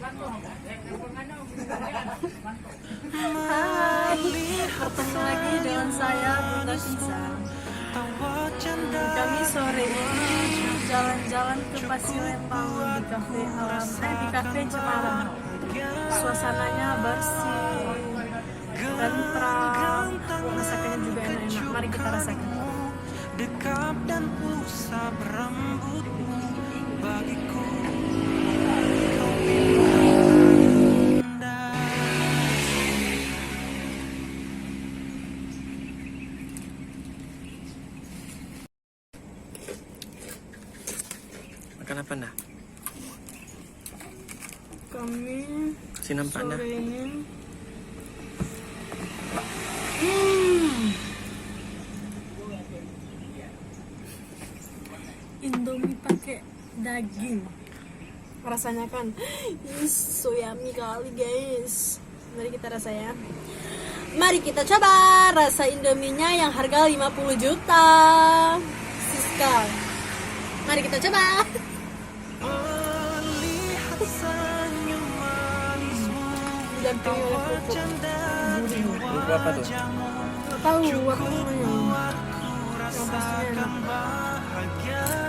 Hai, bertemu lagi dengan saya Bunda Sisa. Kami sore ini jalan-jalan ke Pasir Lembang di kafe di kafe Cemara. Suasananya bersih, tentram, masakannya juga enak-enak. Mari kita rasakan. Dekap dan usap rambutmu bagiku. Makan apa dah? Kami Si nampak dah. sore ini Indomie pakai daging. Rasanya kan so yummy kali guys. Mari kita rasa ya. Mari kita coba rasa Indominya yang harga 50 juta. Siska. Mari kita coba. Didampingi oleh kerupuk. Bubur apa tuh? Gak tahu apa namanya. Yang pastinya enak.